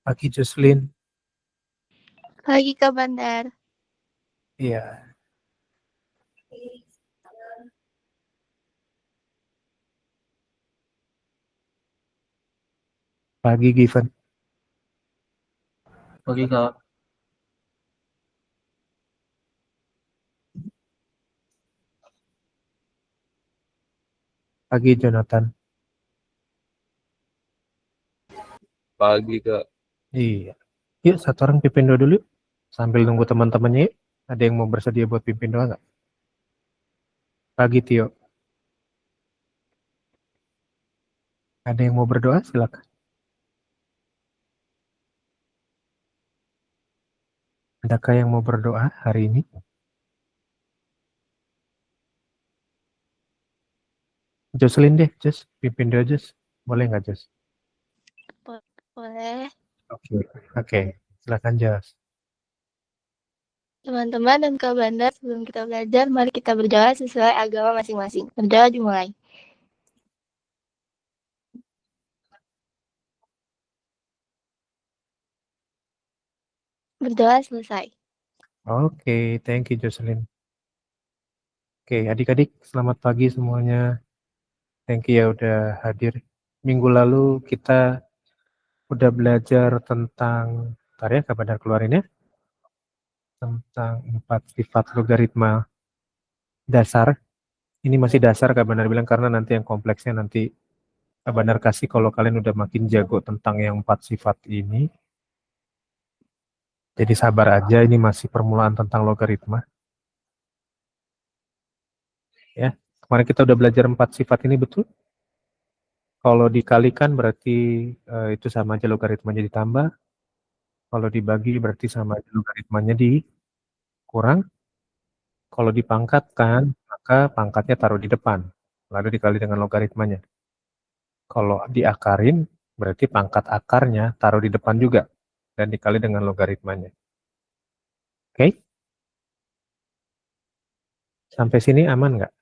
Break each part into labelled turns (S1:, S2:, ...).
S1: Pagi Jocelyn.
S2: Pagi Kak Bandar.
S1: Iya. Pagi Given.
S3: Pagi Kak.
S1: Pagi Jonathan.
S3: Pagi Kak.
S1: Iya. Yuk satu orang pimpin doa dulu. Sambil nunggu teman-temannya yuk. Ada yang mau bersedia buat pimpin doa nggak? Pagi Tio. Ada yang mau berdoa? Silakan. Adakah yang mau berdoa hari ini? Jocelyn deh, Jos. Pimpin doa Jos. Boleh nggak Jos?
S2: Boleh.
S1: Oke. Silakan Jos.
S2: Teman-teman dan Kak Bandar, sebelum kita belajar, mari kita berdoa sesuai agama masing-masing. Berdoa dimulai. Berdoa selesai.
S1: Oke, thank you Jocelyn. Oke, adik-adik, selamat pagi semuanya. Thank you ya udah hadir. Minggu lalu kita udah belajar tentang, bentar ya, Kak Bandar keluarin ya, tentang 4 sifat logaritma dasar. Ini masih dasar Kak Bandar bilang karena nanti yang kompleksnya nanti Kak Bandar kasih kalau kalian udah makin jago tentang yang 4 sifat ini. Jadi sabar aja, ini masih permulaan tentang logaritma. Ya, kemarin kita udah belajar 4 sifat ini betul. Kalau dikalikan berarti itu sama aja logaritmanya ditambah. Kalau dibagi berarti sama aja logaritmanya dikurang. Kalau dipangkatkan, maka pangkatnya taruh di depan. Lalu dikali dengan logaritmanya. Kalau diakarin, berarti pangkat akarnya taruh di depan juga. Dan dikali dengan logaritmanya. Oke? Sampai sini aman nggak?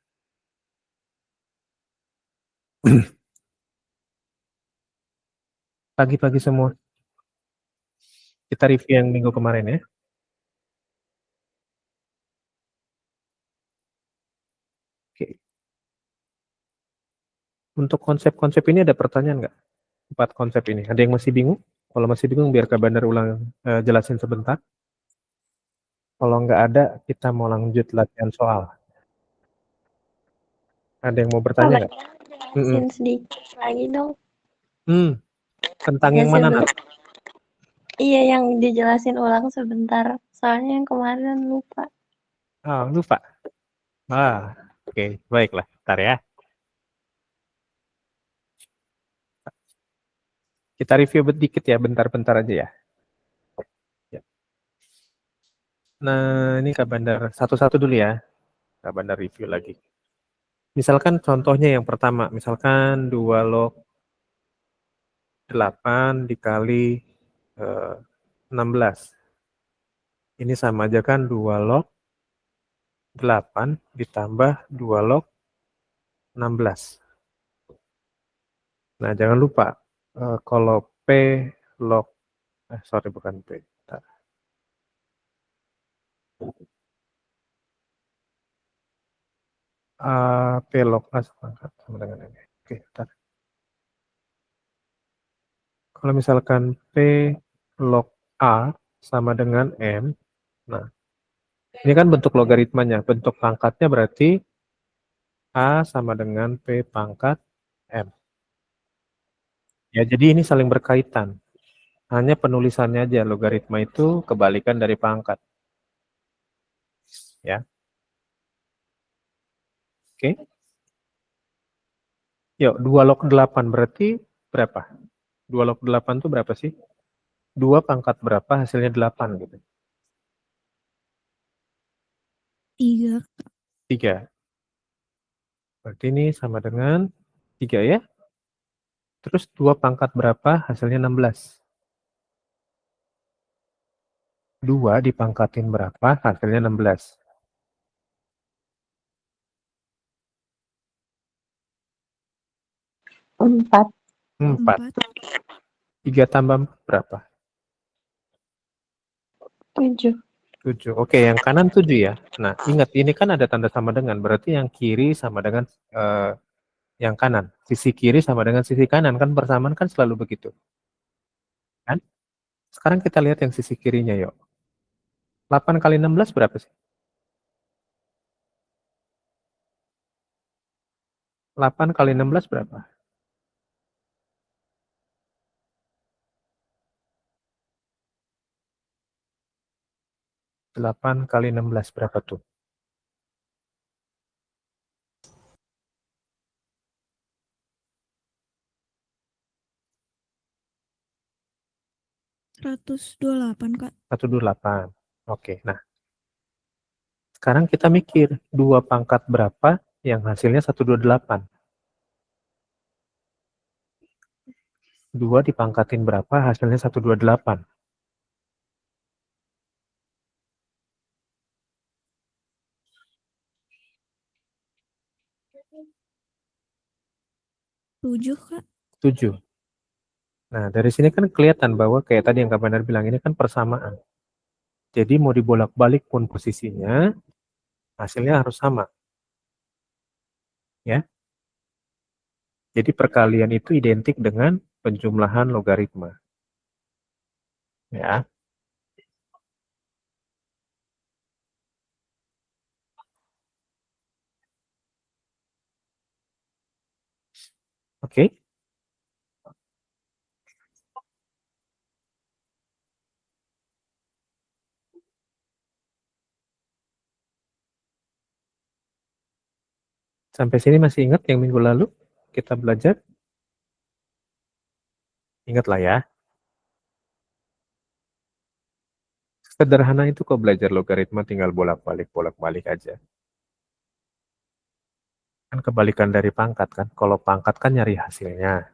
S1: Pagi-pagi semua. Kita review yang minggu kemarin ya. Oke. Untuk konsep-konsep ini ada pertanyaan nggak? 4 konsep ini. Ada yang masih bingung? Kalau masih bingung biar Kak Bandar ulang jelasin sebentar. Kalau nggak ada, kita mau lanjut latihan soal. Ada yang mau bertanya nggak?
S4: Jelasin sedikit lagi dong.
S1: Tentang
S4: Ya,
S1: yang mana?
S4: Iya, yang dijelasin ulang sebentar. Soalnya yang kemarin lupa.
S1: Oh, lupa. Oke. Baiklah. Bentar ya. Kita review sedikit ya, bentar-bentar aja ya. Nah, ini Kak Bandar satu-satu dulu ya. Kak Bandar review lagi. Misalkan contohnya yang pertama, misalkan 2 log 8 dikali 16. Ini sama aja kan 2 log 8 ditambah 2 log 16. Nah, jangan lupa kalau P log, sorry bukan P. Bentar. P log A sama dengan ini. Oke, bentar. Kalau misalkan P log A sama dengan M, nah ini kan bentuk logaritmanya, bentuk pangkatnya berarti A sama dengan P pangkat M. Ya, jadi ini saling berkaitan. Hanya penulisannya aja, logaritma itu kebalikan dari pangkat. Ya. Oke. Yuk, 2 log 8 berarti berapa? 2 log 8 itu berapa sih? 2 pangkat berapa hasilnya 8 gitu.
S5: 3.
S1: 3. Berarti ini sama dengan 3 ya. Terus 2 pangkat berapa hasilnya 16. 2 dipangkatin berapa hasilnya 16.
S4: 4.
S1: 4. 3 tambah berapa?
S4: 7.
S1: 7. Oke, yang kanan 7 ya. Nah, ingat ini kan ada tanda sama dengan, berarti yang kiri sama dengan yang kanan. Sisi kiri sama dengan sisi kanan, kan persamaan kan selalu begitu. Kan? Sekarang kita lihat yang sisi kirinya yuk. 8 kali 16 berapa sih? 8 kali 16 berapa? 8 kali 16 berapa tuh?
S5: 128, Kak.
S1: 128. Oke, nah sekarang kita mikir 2 pangkat berapa yang hasilnya 128. 2 dipangkatin berapa hasilnya 128.
S5: 7, Kak.
S1: 7. Nah, dari sini kan kelihatan bahwa kayak tadi yang Kak Bandar bilang ini kan persamaan. Jadi mau dibolak-balik pun posisinya, hasilnya harus sama. Ya. Jadi perkalian itu identik dengan penjumlahan logaritma. Ya. Oke. Sampai sini masih ingat yang minggu lalu kita belajar? Ingat lah ya. Sederhana itu kok belajar logaritma tinggal bolak-balik aja. Kan kebalikan dari pangkat kan. Kalau pangkat kan nyari hasilnya.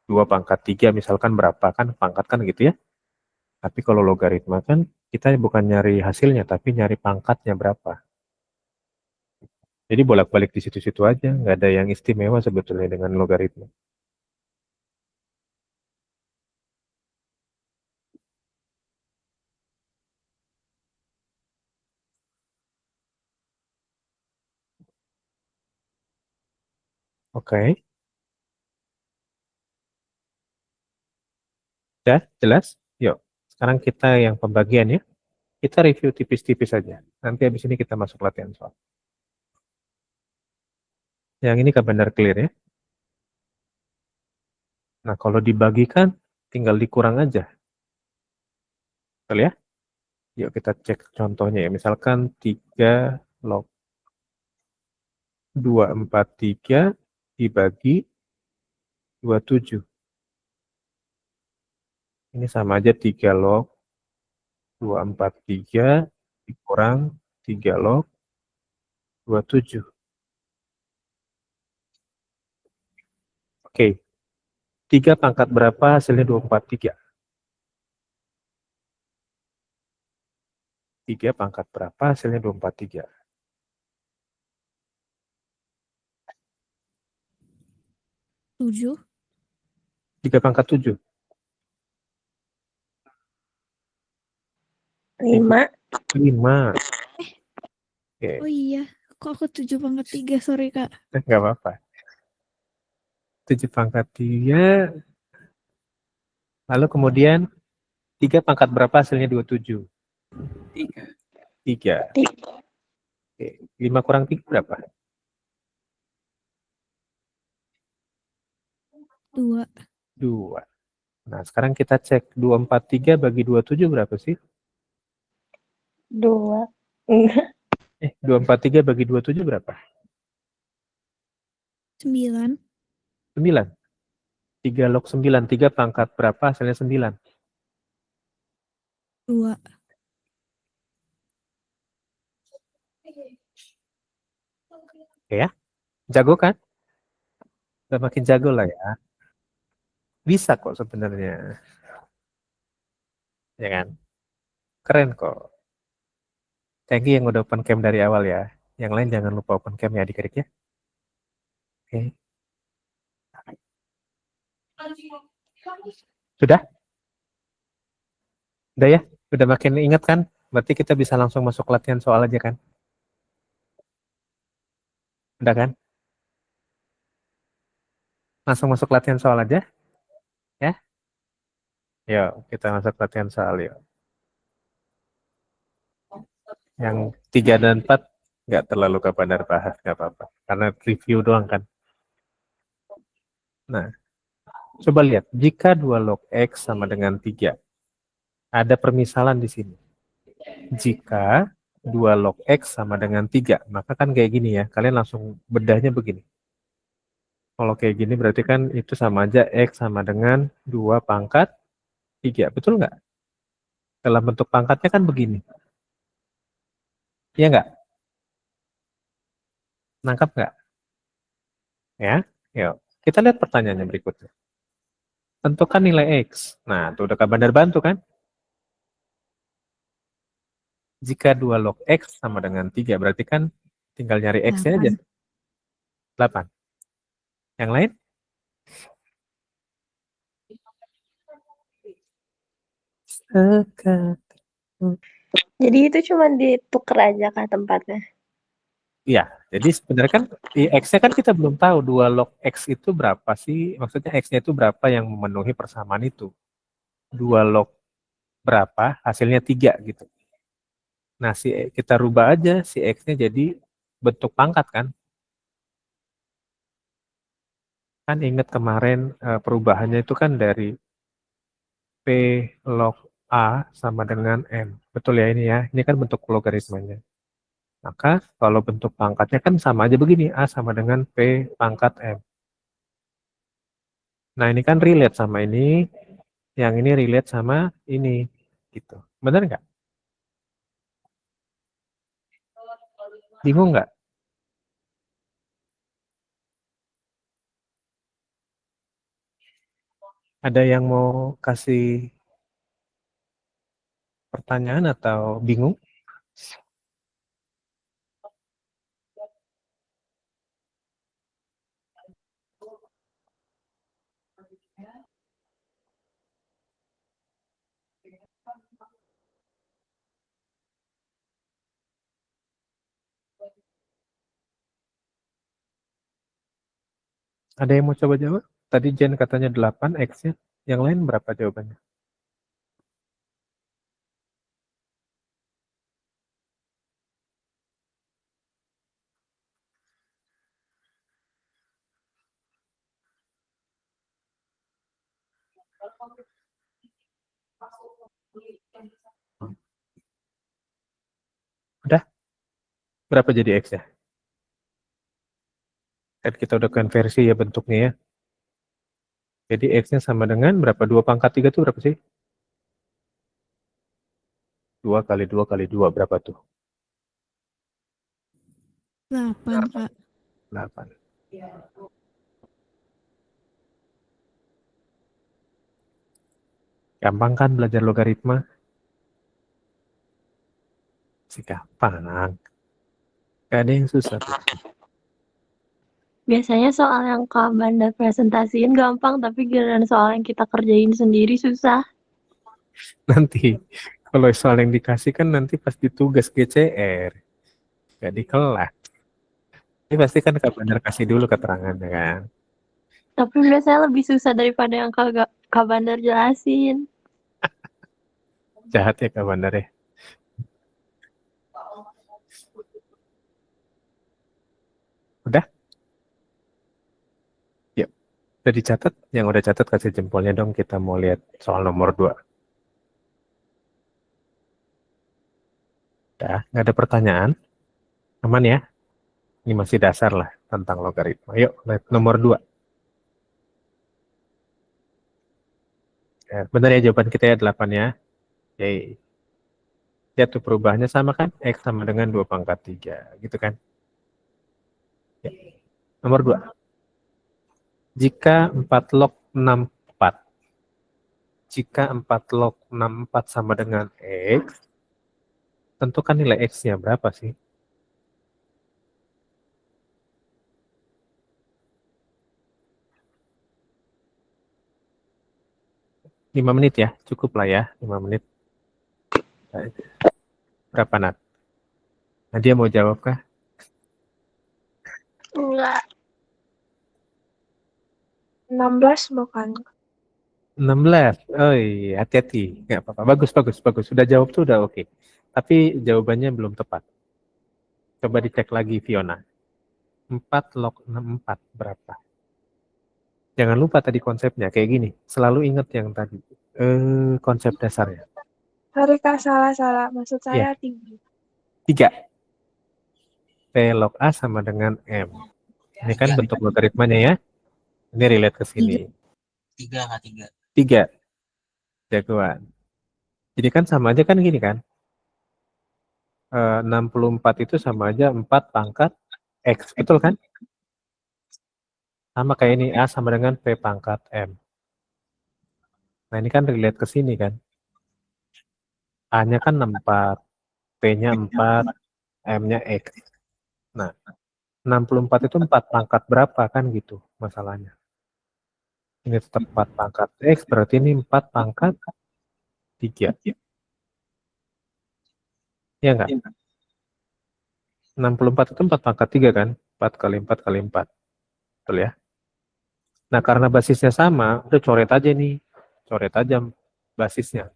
S1: 2 pangkat 3 misalkan berapa kan pangkat kan gitu ya. Tapi kalau logaritma kan kita bukan nyari hasilnya tapi nyari pangkatnya berapa. Jadi bolak-balik di situ-situ aja. Nggak ada yang istimewa sebetulnya dengan logaritma. Oke. Udah jelas? Yuk. Sekarang kita yang pembagian ya. Kita review tipis-tipis aja. Nanti habis ini kita masuk latihan soal. Yang ini kan benar clear ya. Nah, kalau dibagikan tinggal dikurang aja. Betul ya? Yuk kita cek contohnya ya. Misalkan 3 log 243 dibagi 27. Ini sama aja 3 log 243 dikurang 3 log 27. Oke. 3 pangkat berapa hasilnya 243? 3 pangkat berapa hasilnya 243?
S5: 7.
S1: 3 pangkat 7.
S4: 5.
S1: 5. Oke.
S5: Oh iya, kok aku 7/3, sorry, Kak.
S1: Nggak apa-apa. 7 pangkat 3. Lalu kemudian 3 pangkat berapa hasilnya 27? 3. Oke. 5 kurang 3 berapa?
S5: 2.
S1: 2. Nah, sekarang kita cek 243 bagi 27 berapa sih?
S4: 2. Enggak.
S1: 243 bagi 27 berapa?
S5: 9.
S1: 9. 3 log 9. 3 pangkat berapa hasilnya 9?
S5: 2.
S1: Oke ya. Jago kan? Udah makin jago lah ya. Bisa kok sebenarnya. Ya kan? Keren kok. Thank you yang udah open cam dari awal ya. Yang lain jangan lupa open cam ya adik-adik ya. Oke. Sudah? Udah ya? Udah makin ingat kan? Berarti kita bisa langsung masuk latihan soal aja kan? Udah kan? Langsung masuk latihan soal aja, ya? Yuk, kita masuk latihan soal yuk. Yang 3 dan 4 nggak terlalu Kak Bandar bahas, nggak apa-apa. Karena review doang kan. Nah, coba lihat. Jika 2 log X sama dengan 3, ada permisalan di sini. Jika 2 log X sama dengan 3, maka kan kayak gini ya. Kalian langsung bedahnya begini. Kalau kayak gini berarti kan itu sama aja X sama dengan 2 pangkat 3. Betul nggak? Dalam bentuk pangkatnya kan begini. Iya nggak? Nangkap nggak? Ya, yuk. Kita lihat pertanyaannya berikutnya. Tentukan nilai X. Nah, tuh udah Kak Bandar bantu kan? Jika 2 log X sama dengan 3, berarti kan tinggal nyari X-nya aja. 8. Yang lain?
S4: Jadi itu cuma ditukar aja kah tempatnya?
S1: Iya, jadi sebenarnya kan X-nya kan kita belum tahu 2 log X itu berapa sih, maksudnya X-nya itu berapa yang memenuhi persamaan itu. 2 log berapa, hasilnya 3 gitu. Nah, kita rubah aja si X-nya jadi bentuk pangkat kan. Kan ingat kemarin perubahannya itu kan dari P log A sama dengan M. Betul ya ini ya, ini kan bentuk logaritmanya. Maka kalau bentuk pangkatnya kan sama aja begini, A sama dengan P pangkat M. Nah ini kan relate sama ini, yang ini relate sama ini, gitu. Benar nggak? Bingung nggak? Ada yang mau kasih pertanyaan atau bingung? Ada yang mau coba jawab? Tadi Jen katanya 8 X-nya. Yang lain berapa jawabannya? Udah? Berapa jadi X-nya? Kan kita udah konversi ya bentuknya ya. Jadi X-nya sama dengan berapa? 2 pangkat 3 itu berapa sih? 2 kali 2 kali 2 berapa tuh?
S5: 8, Kak.
S1: 8. Gampang kan belajar logaritma? Sih gampang. Gak ada yang susah tuh.
S4: Biasanya soal yang Kak Bandar presentasiin gampang, tapi giliran soal yang kita kerjain sendiri susah.
S1: Nanti kalau soal yang dikasih kan nanti pas ditugas GCR. Gak di kelas. Ini pasti kan Kak Bandar kasih dulu keterangannya kan.
S4: Tapi biasanya lebih susah daripada yang Kak Bandar jelasin.
S1: Jahat ya Kak Bandar ya. Udah? Yuk. Udah dicatat? Yang udah catat kasih jempolnya dong. Kita mau lihat soal nomor 2. Udah? Gak ada pertanyaan? Aman ya? Ini masih dasar lah tentang logaritma. Yuk, lihat nomor 2. Ya, benar ya jawaban kita ya 8 ya. Oke. Ya tuh perubahannya sama kan? X sama dengan 2 pangkat 3. Gitu kan? Ya. Nomor 2. Jika 4 log 64. Jika 4 log 64 sama dengan X, tentukan nilai X-nya berapa sih? 5 menit ya, cukup lah ya, 5 menit. Berapa, Nat? Nadia mau jawab kah?
S2: Enggak.
S6: 16 bukan?
S1: 16. Oh iya, hati-hati. Nggak apa-apa. Bagus, bagus, bagus. Sudah jawab tuh udah oke. Tapi jawabannya belum tepat. Coba dicek lagi, Fiona. 4 log 64 berapa? Jangan lupa tadi konsepnya kayak gini. Selalu ingat yang tadi. Konsep dasarnya.
S6: Sorry Kak, salah. Maksud saya 3.
S1: 3. P log A sama dengan M. Ini kan bentuk logaritmanya ya. Ini relate ke sini.
S7: 3 Kak, 3.
S1: 3. Jagoan. Jadi kan sama aja kan gini kan. 64 itu sama aja 4 pangkat X. Betul kan? Sama kayak ini. A sama dengan P pangkat M. Nah ini kan relate ke sini kan. A-nya kan 4. P-nya 4. M-nya X. Nah, 64 itu 4 pangkat berapa kan gitu masalahnya. Ini tetap 4 pangkat X, berarti ini 4 pangkat 3. Ya enggak? 64 itu 4 pangkat 3 kan? 4 kali 4 kali 4. Betul ya? Nah, karena basisnya sama, udah coret aja nih. Coret aja basisnya.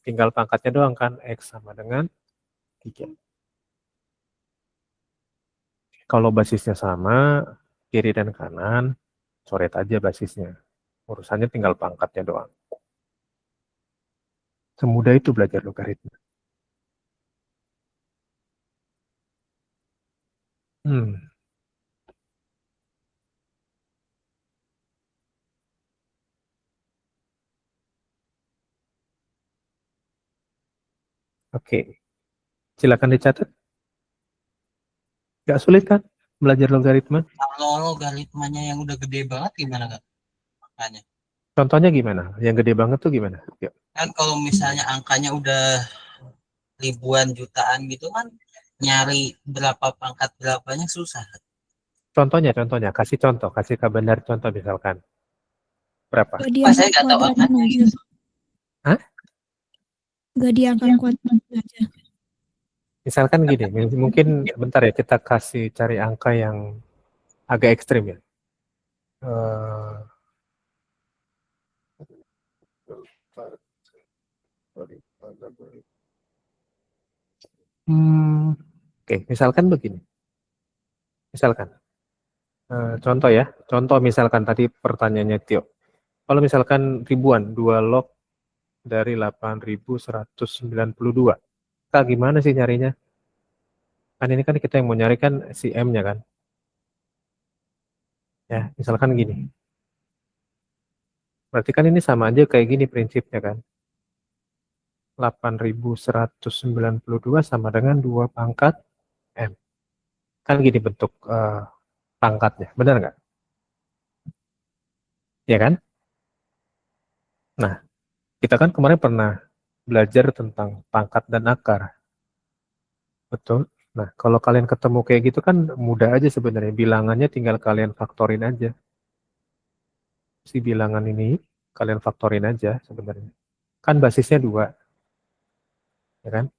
S1: Tinggal pangkatnya doang kan? X sama dengan 3. Kalau basisnya sama, kiri dan kanan, coret aja basisnya. Urusannya tinggal pangkatnya doang. Semudah itu belajar logaritma. Oke. Silakan dicatat. Gak sulit kan belajar logaritma?
S7: Kalau logaritmanya yang udah gede banget gimana Kak? Makanya.
S1: Contohnya gimana? Yang gede banget tuh gimana? Yuk.
S7: Kan kalau misalnya angkanya udah ribuan jutaan gitu kan nyari berapa pangkat berapanya susah.
S1: Contohnya. Kasih contoh. Kasih kabar contoh misalkan. Berapa?
S5: Gak
S7: Saya
S5: diangkat
S7: nggak tahu
S5: kuadratnya
S7: angkanya.
S5: aja.
S1: Hah?
S5: Gak diangkat kuadratnya aja.
S1: Misalkan gini. Mungkin bentar ya kita kasih cari angka yang agak ekstrim ya. Oke, misalkan begini. Misalkan. Contoh ya. Contoh misalkan tadi pertanyaannya Tio. Kalau misalkan ribuan, 2 log dari 8.192. Kak, gimana sih nyarinya? Kan ini kan kita yang mau nyari kan si M-nya kan. Ya, misalkan gini. Berarti kan ini sama aja kayak gini prinsipnya kan. 8.192 sama dengan 2 pangkat M. Kan gini bentuk pangkatnya. Benar nggak? Ya kan? Nah, kita kan kemarin pernah belajar tentang pangkat dan akar. Betul. Nah, kalau kalian ketemu kayak gitu kan mudah aja sebenarnya. Bilangannya tinggal kalian faktorin aja. Si bilangan ini kalian faktorin aja sebenarnya. Kan basisnya 2. Ya kan?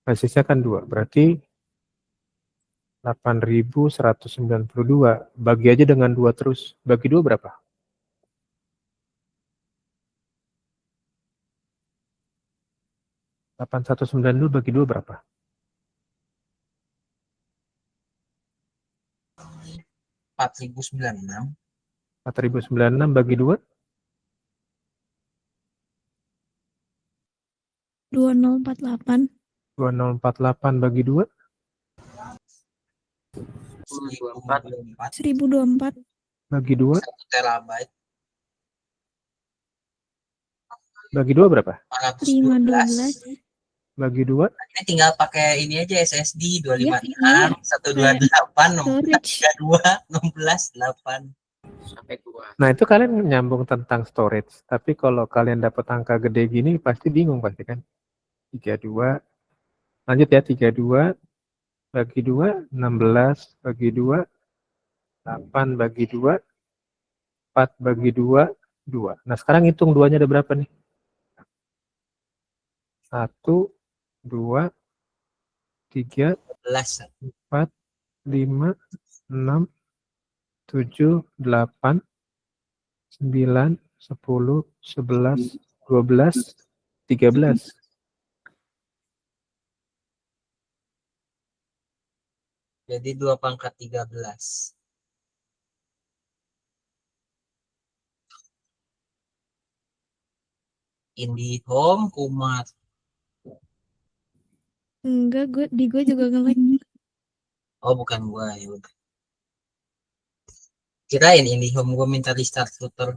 S1: Basisnya kan 2. Berarti 8.192. Bagi aja dengan 2 terus. Bagi 2 berapa? 8.192 bagi 2 berapa?
S7: 4.096.
S1: 4.096 bagi 2?
S5: 2048.
S1: 2048 bagi 2?
S5: 1024.
S1: Bagi 2?
S7: 1 terabyte.
S1: Bagi 2 berapa?
S7: 412.
S5: 512.
S1: Bagi 2?
S7: Ini tinggal pakai ini aja SSD 256
S5: Iya.
S7: 128
S5: Storage.
S7: 32 16 8 sampai 2.
S1: Nah, itu kalian nyambung tentang storage. Tapi kalau kalian dapat angka gede gini, pasti bingung pasti kan. 32. Lanjut ya, 32 bagi 2, 16 bagi 2, 8 bagi 2, 4 bagi 2, 2. Nah, sekarang hitung 2-nya ada berapa nih? 1, 2, 3,
S7: 11.
S1: 4, 5, 6, 7, 8, 9, 10, 11, 12, 13.
S7: Jadi 2 pangkat 13. IndiHome kumat.
S5: Enggak, gue juga nge-lag.
S7: Oh, bukan gua ya udah. Kirain IndiHome gua minta restart router.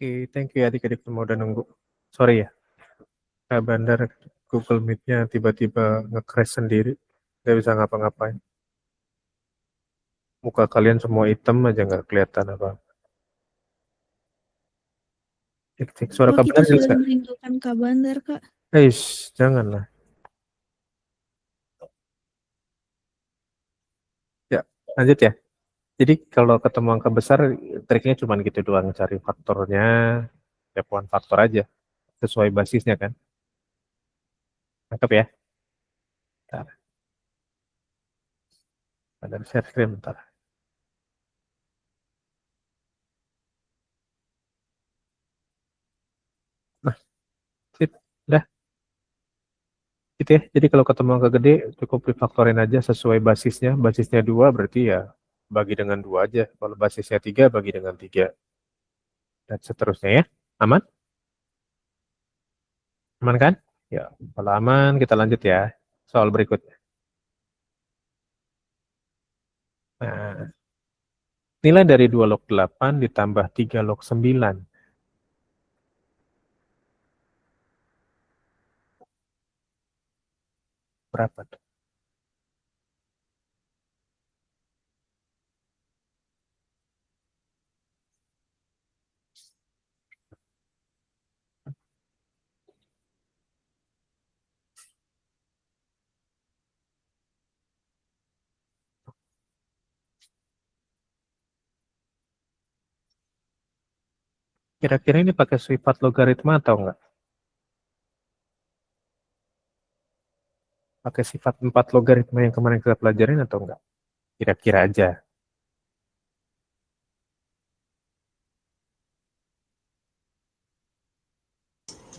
S1: Oke, thank you adik-adik semua udah nunggu. Sorry ya, Kak Bandar Google Meet-nya tiba-tiba nge-crash sendiri. Nggak bisa ngapa-ngapain. Muka kalian semua hitam aja nggak kelihatan apa. Cek suara
S5: Wah,
S1: Kak
S5: kita
S1: Bandar jelas
S5: sudah
S1: nggak?
S5: merindukan Kak Bandar, Kak.
S1: Janganlah. Ya, lanjut ya. Jadi kalau ketemu angka besar, triknya cuma gitu doang, cari faktornya, ya one faktor aja, sesuai basisnya kan. Cakep ya. Bentar, ada share screen bentar. Nah, sip, udah. Gitu ya. Jadi kalau ketemu angka gede, cukup difaktorin aja sesuai basisnya. Basisnya 2 berarti ya bagi dengan 2 aja. Kalau basisnya 3, bagi dengan 3. Dan seterusnya ya. Aman? Aman kan? Ya, kalau aman kita lanjut ya. Soal berikutnya. Nah, nilai dari 2 log 8 ditambah 3 log 9. Berapa tuh? Kira-kira ini pakai sifat logaritma atau enggak? Pakai sifat 4 logaritma yang kemarin kita pelajarin atau enggak? Kira-kira aja.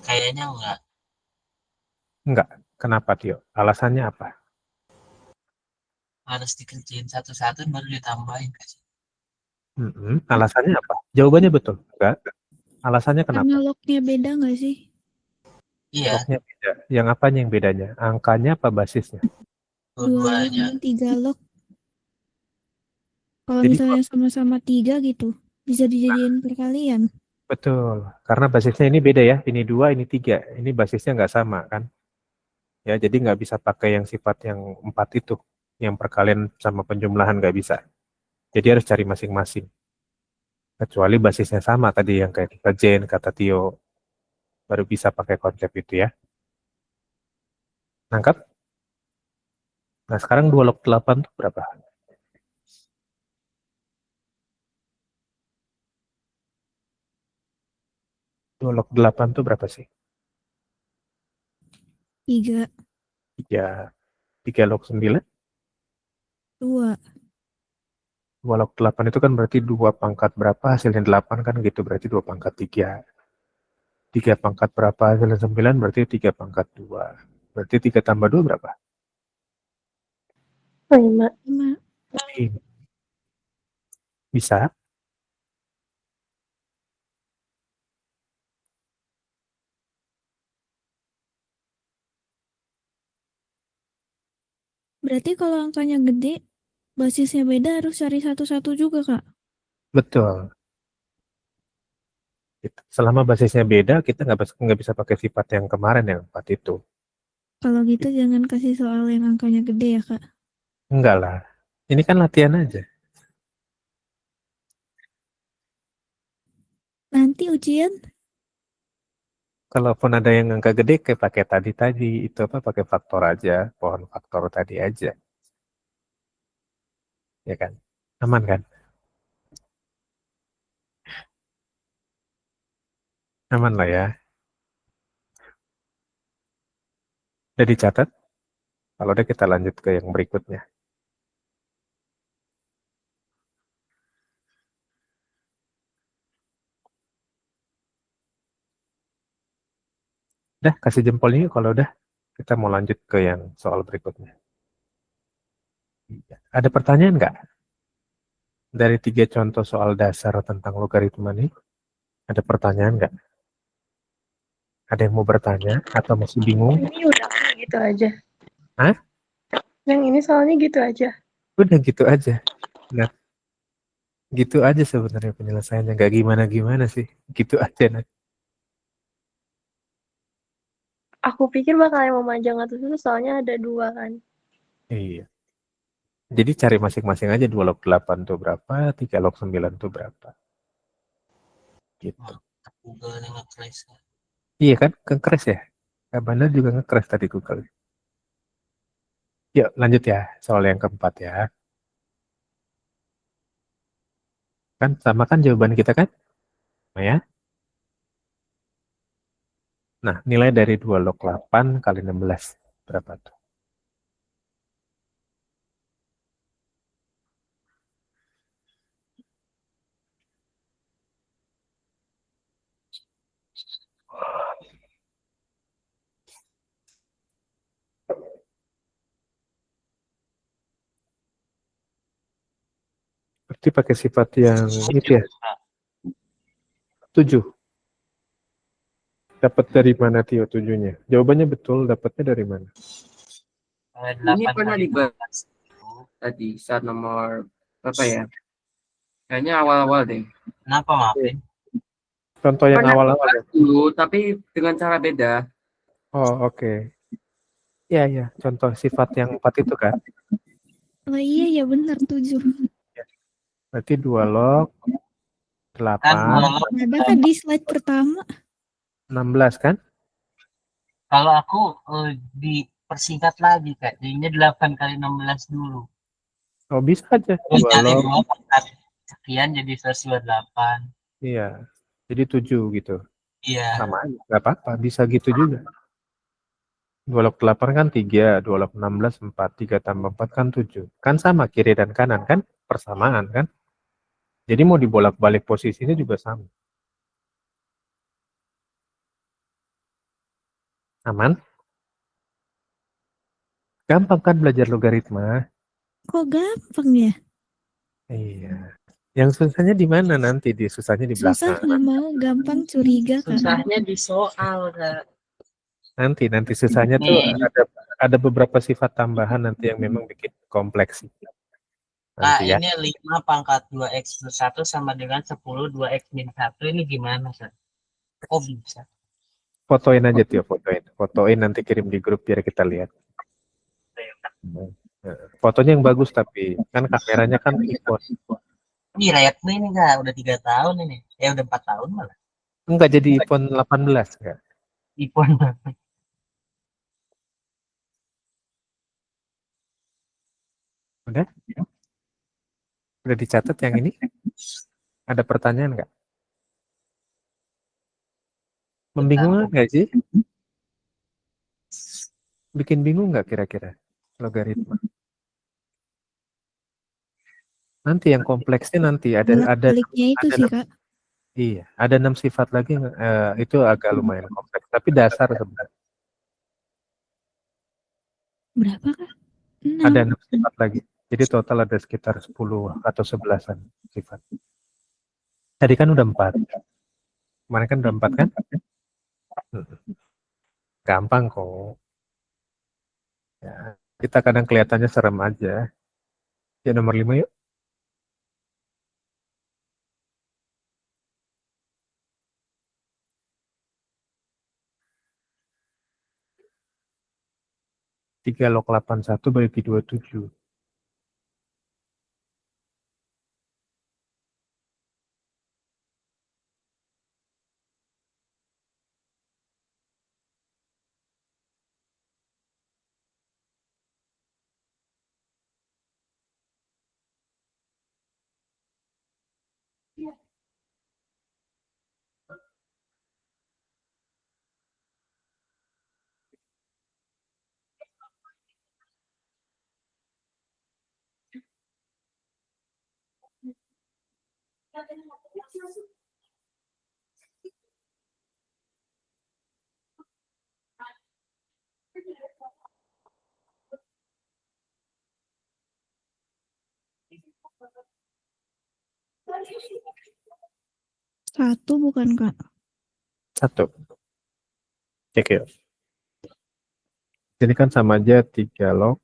S7: Kayaknya enggak.
S1: Enggak. Kenapa, Tio? Alasannya apa?
S7: Harus dikerjain satu-satu baru ditambahin.
S1: Alasannya apa? Jawabannya betul. Enggak. Alasannya kenapa?
S5: Karena lognya beda nggak sih?
S7: Iya,
S1: Lognya beda. Yang apanya yang bedanya? Angkanya apa basisnya?
S5: 2 log
S7: dua-duanya.
S5: dan 3 log. Kalau
S1: Jadi
S5: misalnya sama-sama 3 gitu, bisa dijadiin perkalian.
S1: betul. Karena basisnya ini beda ya. Ini 2, ini 3. Ini basisnya nggak sama kan? Ya, jadi nggak bisa pakai yang sifat yang 4 itu. Yang perkalian sama penjumlahan nggak bisa. Jadi harus cari masing-masing. Kecuali basisnya sama tadi yang kayak kita Jen, kata Tio. Baru bisa pakai konsep itu ya. Nangkap? Nah, sekarang 2 log 8 itu berapa? 2 log 8 itu berapa sih?
S5: 3,
S1: 3 log 9.
S5: 2.
S1: 2 log 8 itu kan berarti 2 pangkat berapa hasilnya 8 kan gitu. Berarti 2 pangkat 3. 3 pangkat berapa hasilnya 9 berarti 3 pangkat 2. Berarti 3 tambah 2 berapa?
S4: 5.
S5: 5.
S1: Bisa?
S5: Berarti kalau angkanya gede, basisnya beda harus cari satu-satu juga, Kak.
S1: Betul. Selama basisnya beda, kita nggak bisa pakai sifat yang kemarin yang 4 itu.
S5: Kalau gitu jangan kasih soal yang angkanya gede ya, Kak.
S1: Enggak lah. Ini kan latihan aja.
S5: Nanti ujian
S1: Kalaupun ada yang angka gede, kayak pakai tadi itu apa? Pakai faktor aja, pohon faktor tadi aja, ya kan? Aman kan? Aman lah ya. Udah dicatat? Kalau udah kita lanjut ke yang berikutnya. Udah, kasih jempolnya yuk kalau udah. Kita mau lanjut ke yang soal berikutnya. Ada pertanyaan nggak? Dari 3 contoh soal dasar tentang logaritma nih, ada pertanyaan nggak? Ada yang mau bertanya atau masih bingung?
S4: Ini udah gitu aja.
S1: Hah?
S4: Yang ini soalnya gitu aja.
S1: Udah gitu aja. Nah, Gitu aja sebenarnya penyelesaiannya, nggak gimana-gimana sih. Gitu aja. Nah.
S4: Aku pikir bakal yang memanjang atau itu soalnya ada 2 kan.
S1: Iya. Jadi cari masing-masing aja 2 log 8 tuh berapa, 3 log 9 tuh berapa. Gitu.
S7: Google nih nge-crash.
S1: Iya kan, nge-crash ya? Kak Bandar juga nge-crash tadi Google. Yuk lanjut ya, soal yang keempat ya. Kan sama kan jawaban kita kan? Nah, ya. Nah, nilai dari 2 log 8 kali 16 berapa tuh? Berarti pakai sifat yang itu ya, 7. Dapat dari mana Tio 7-nya? Jawabannya betul, dapatnya dari mana?
S8: Ini pernah dibahas tadi saat nomor apa ya? Kayaknya awal-awal deh.
S7: Kenapa maafin?
S1: Contoh yang
S8: Pernah
S1: awal-awal ya?
S8: dulu, tapi dengan cara beda.
S1: Oh, oke. Iya, iya. Contoh sifat yang 4 itu kan?
S5: Oh iya ya benar 7.
S1: Berarti 2 log
S7: Kan
S1: 8,
S5: Ada kan di slide pertama?
S1: 16 kan?
S7: kalau aku dipersingkat lagi Kak. Jadinya 8 kali 16 dulu.
S1: Oh, bisa aja.
S7: Terus
S1: 2
S7: dari
S1: log,
S7: 2 pangkat sekian jadi 128.
S1: iya. Jadi 7 gitu.
S7: Iya.
S1: Sama aja. Nggak apa-apa, bisa gitu juga. 2 log 8 kan 3, 2 log 16, 4. 3 tambah 4 kan 7. Kan sama kiri dan kanan kan? Persamaan kan? Jadi mau dibolak-balik posisinya juga sama. Aman? Gampang kan belajar logaritma?
S5: Kok gampang ya?
S1: Iya. Yang susahnya di mana nanti? Di susahnya di
S5: Susah
S1: belakang.
S5: nggak mau, gampang curiga Kak.
S7: Susahnya di soal Kak.
S1: Nanti susahnya tuh ada beberapa sifat tambahan nanti yang memang bikin kompleks.
S7: Nah,
S1: Nanti ya.
S7: ini 5 pangkat 2x plus 1 sama dengan 10 2x min 1. Ini gimana, Kak? Oh, bisa.
S1: Fotoin aja Tio, fotoin. Fotoin nanti kirim di grup biar kita lihat. Nah, fotonya yang bagus tapi kan kameranya kan iPhone.
S7: Ini Redmi nih, Kak. Udah 3 tahun ini. Udah 4 tahun malah.
S1: Enggak jadi iPhone 18 enggak?
S7: iPhone.
S1: Udah? Udah dicatat yang ini? Ada pertanyaan enggak? Membingungkan enggak sih? Bikin bingung enggak kira-kira logaritma? Nanti yang kompleksnya nanti ada
S5: Bolak-baliknya itu sih Kak.
S1: Iya, ada 6 sifat lagi itu agak lumayan kompleks, tapi dasar sebenarnya.
S5: Berapa Kak?
S1: Ada
S5: 6.
S1: 6 sifat lagi. Jadi total ada sekitar 10 atau 11-an sifat. Tadi kan udah 4. Kemarin kan udah 4 kan? Gampang kok. Ya, kita kadang kelihatannya serem aja. Ya nomor 5 yuk. Tiga log 81 bagi 27.
S5: Satu bukan Kak?
S1: 1. Cek yuk. Jadi kan sama aja 3 log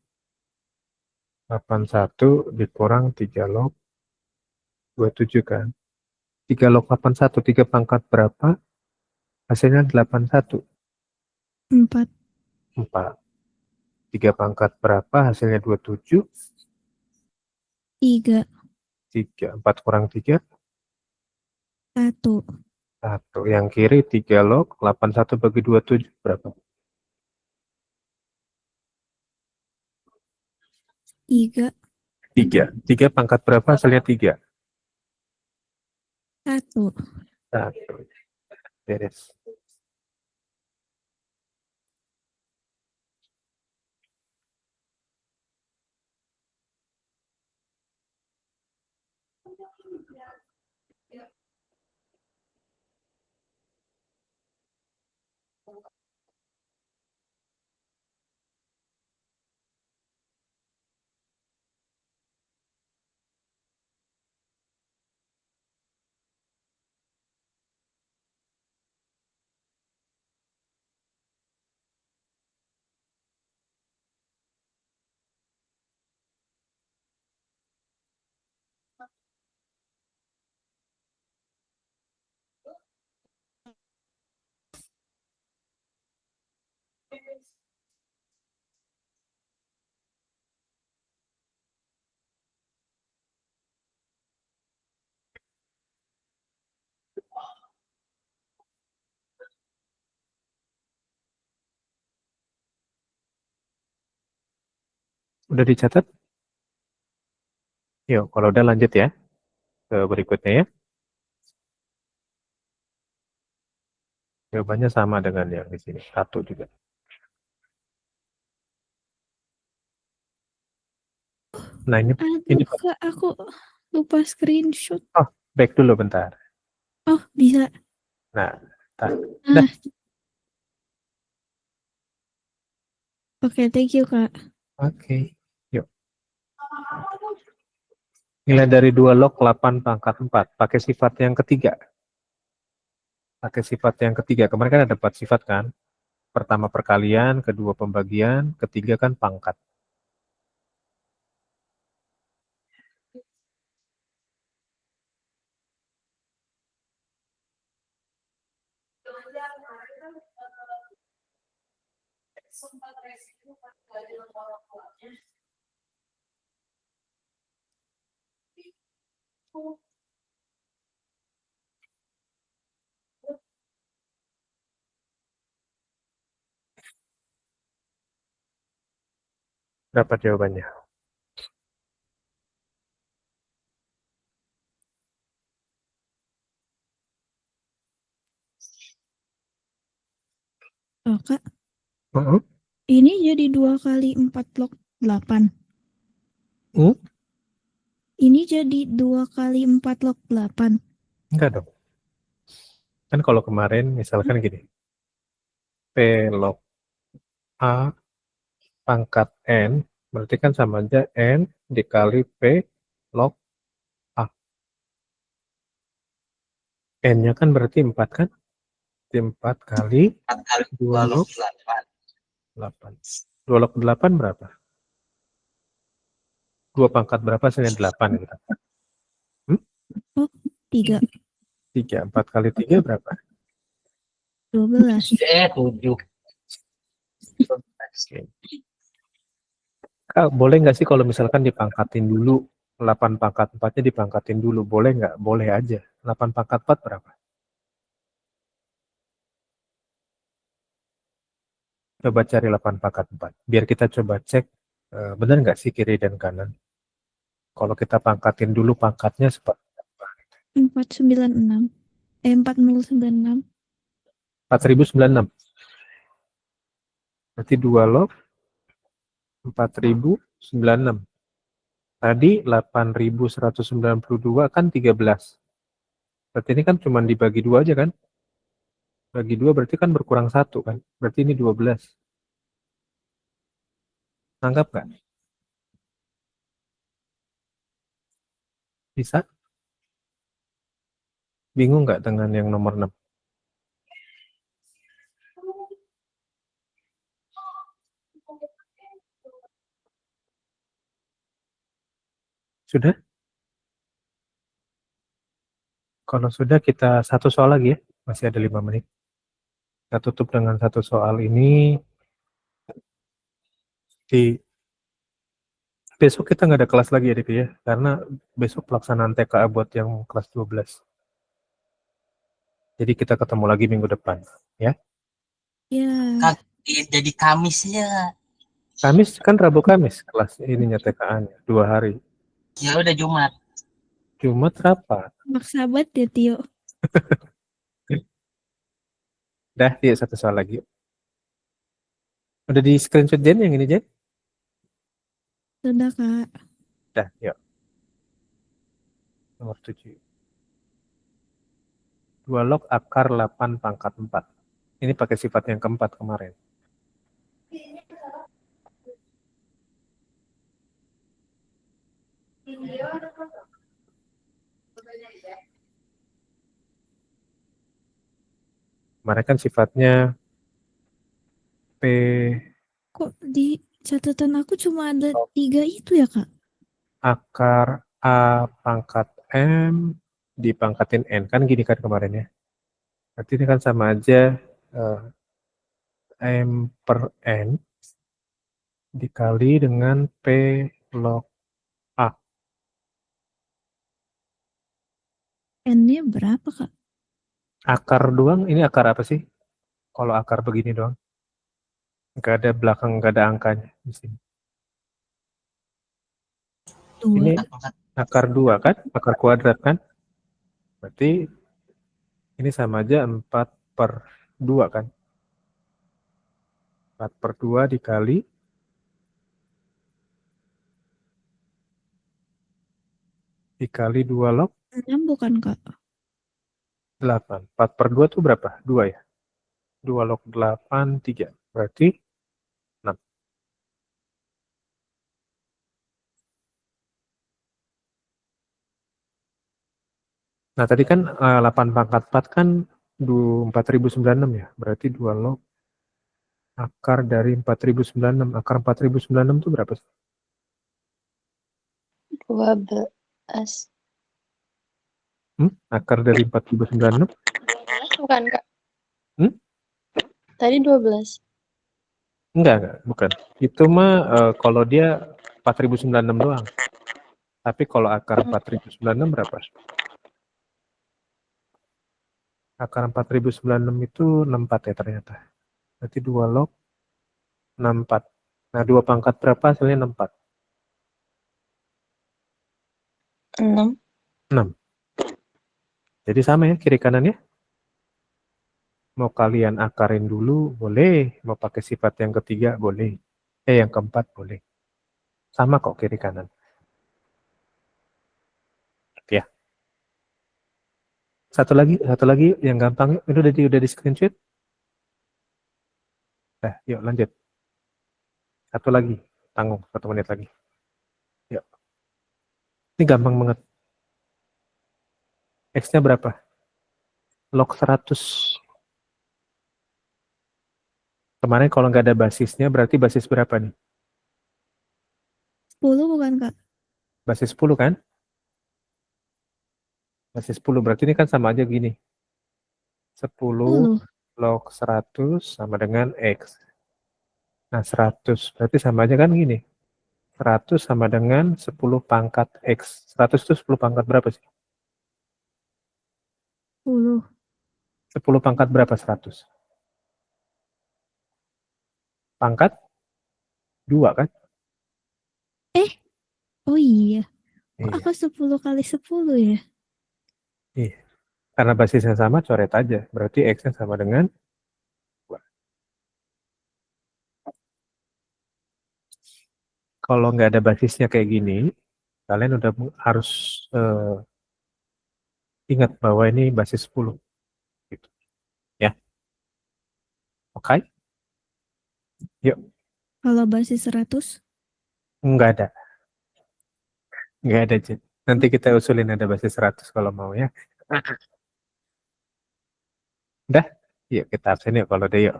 S1: 81 dikurang 3 log 27 kan. 3 log 81, 3 pangkat berapa? Hasilnya 81.
S5: 4.
S1: 4. 3 pangkat berapa? Hasilnya 27.
S5: 3.
S1: 3. 4 kurang 3.
S5: 1.
S1: 1. Yang kiri 3 log 81 bagi 27 berapa?
S5: 3.
S1: 3. 3 pangkat berapa? Hasilnya 3.
S5: 1.
S1: 1. Beres. Udah dicatat? Yuk, kalau udah lanjut ya ke berikutnya ya. Jawabannya sama dengan yang di sini. 1 juga. Nah, ini
S5: Aduh, Kak, aku lupa screenshot.
S1: back dulu bentar.
S5: Oh, bisa.
S1: Nah, tar.
S5: Ah. Oke, thank you, Kak.
S1: Oke. Yuk. Nilai dari 2 log 8 pangkat 4. Pakai sifat yang ketiga. Pakai sifat yang ketiga. Kemarin kan ada 4 sifat kan. Pertama perkalian, kedua pembagian, ketiga kan pangkat. Berapa jawabannya?
S5: Oh, Kak,
S1: Uh-uh.
S5: ini jadi 2 kali 4 log 8. Ini jadi 2 kali 4 log 8.
S1: Enggak dong. Kan kalau kemarin misalkan gini. P log A pangkat N, berarti kan sama aja N dikali P log A. N-nya kan berarti 4 kan? 4 kali
S7: 4 kali
S1: 2
S7: 2 log
S1: log 8. 2 log 8 berapa? 2 pangkat berapa hasilnya 8 gitu.
S5: 3.
S1: 3. 4 kali 3 berapa?
S5: 12.
S7: 7.
S1: Oke. Kak, boleh nggak sih kalau misalkan dipangkatin dulu 8 pangkat 4-nya dipangkatin dulu? Boleh nggak? Boleh aja. 8 pangkat 4 berapa? Coba cari 8 pangkat 4. Biar kita coba cek benar nggak sih kiri dan kanan. Kalau kita pangkatin dulu pangkatnya seperti
S5: 496. 4096.
S1: 4096. Berarti 2 log 4096. Tadi 8192 kan 13. Berarti ini kan cuma dibagi 2 aja kan? Bagi 2 berarti kan berkurang 1 kan? Berarti ini 12. Anggap nggak? Bisa? Bingung nggak dengan yang nomor 6? Sudah? Kalau sudah kita satu soal lagi ya, masih ada 5 menit. Kita tutup dengan satu soal ini. Besok kita nggak ada kelas lagi ya, Dik ya, karena besok pelaksanaan TKA buat yang kelas 12. Jadi kita ketemu lagi minggu depan, ya.
S5: Ya,
S7: Jadi Kamis ya.
S1: Kamis kan Rabu Kamis kelas ininya TKA-nya 2 hari.
S7: Ya udah Jumat.
S1: Jumat rapat.
S5: maksa banget ya Tio.
S1: Dah, yuk satu soal lagi. Udah di screenshot Jen yang ini Jen?
S5: Sudah Kak.
S1: Dah, yuk. Nomor 7. 2 log akar 8 pangkat 4. Ini pakai sifat yang keempat kemarin. Kemarin kan sifatnya P
S5: Kok di catatan aku cuma ada 3 itu ya Kak?
S1: akar A pangkat M dipangkatin N. Kan gini kan kemarin ya. Berarti ini kan sama aja M per N dikali dengan P log A.
S5: N-nya berapa Kak?
S1: Akar doang, ini akar apa sih? Kalau akar begini doang. Nggak ada belakang, nggak ada angkanya di sini.
S5: 2.
S1: Ini akar 2 kan? Akar kuadrat kan? Berarti ini sama aja 4 per 2 kan? 4 per 2 dikali dikali 2 log
S5: 6 bukan Kak?
S1: 8. 4 per 2 itu berapa? 2 ya? 2 log 8, 3. Berarti 6. Nah, tadi kan 8 pangkat 4 kan 4096 ya. Berarti 2 log akar dari 4096. Akar 4096 itu berapa sih?
S4: 12.
S1: Akar dari 4096?
S4: Bukan, Kak.
S1: Hmm?
S4: Tadi 12.
S1: Enggak, bukan. Itu mah kalau dia 4096 doang. Tapi kalau akar 4096 berapa? Akar 4096 itu 64 ya ternyata. Berarti 2 log 64. Nah, 2 pangkat berapa hasilnya 64?
S4: 6.
S1: 6. Jadi sama ya kiri kanannya. Mau kalian akarin dulu boleh, mau pakai sifat yang ketiga boleh. Yang keempat boleh. Sama kok kiri kanan. Ya. Satu lagi yang gampang. Ini udah di screenshot. Nah, yuk lanjut. Satu lagi, tanggung 1 menit lagi. Yuk. Ini gampang banget. X-nya berapa? Log 100. Kemarin kalau nggak ada basisnya, berarti basis berapa nih?
S5: 10 bukan Kak?
S1: Basis 10 kan? Basis 10, berarti ini kan sama aja gini. 10 log 100 sama dengan X. Nah, 100, berarti sama aja kan gini. 100 sama dengan 10 pangkat X. 100 itu 10 pangkat berapa sih?
S5: 10.
S1: 10 pangkat berapa 100? Pangkat 2 kan?
S5: Oh iya. Kok
S1: Iya.
S5: aku 10 kali 10 ya?
S1: Iya. Karena basisnya sama, coret aja. Berarti X-nya sama dengan 2. Kalau nggak ada basisnya kayak gini, kalian udah harus ingat bahwa ini basis 10. Gitu. Ya. Oke? Yuk.
S5: Kalau basis 100?
S1: Nggak ada. Nggak ada, Jen. Nanti kita usulin ada basis 100 kalau mau ya. Udah? Yuk kita absen yuk kalau deh yuk.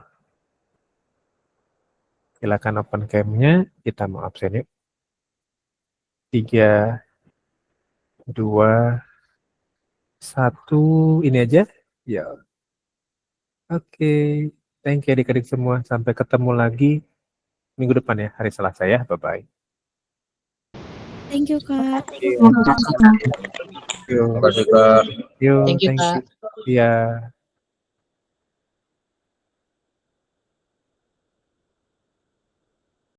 S1: Silakan open cam-nya. Kita mau absen yuk. 3, 2, Satu ini aja. Ya. Oke. Thank you adik-adik semua. Sampai ketemu lagi minggu depan ya, hari Selasa ya. Bye-bye.
S5: Thank you, Kak.
S1: Yo.
S3: Terima kasih Kak.
S1: Yo,
S7: Thank you,
S1: thank
S7: Kak.
S1: you. Iya.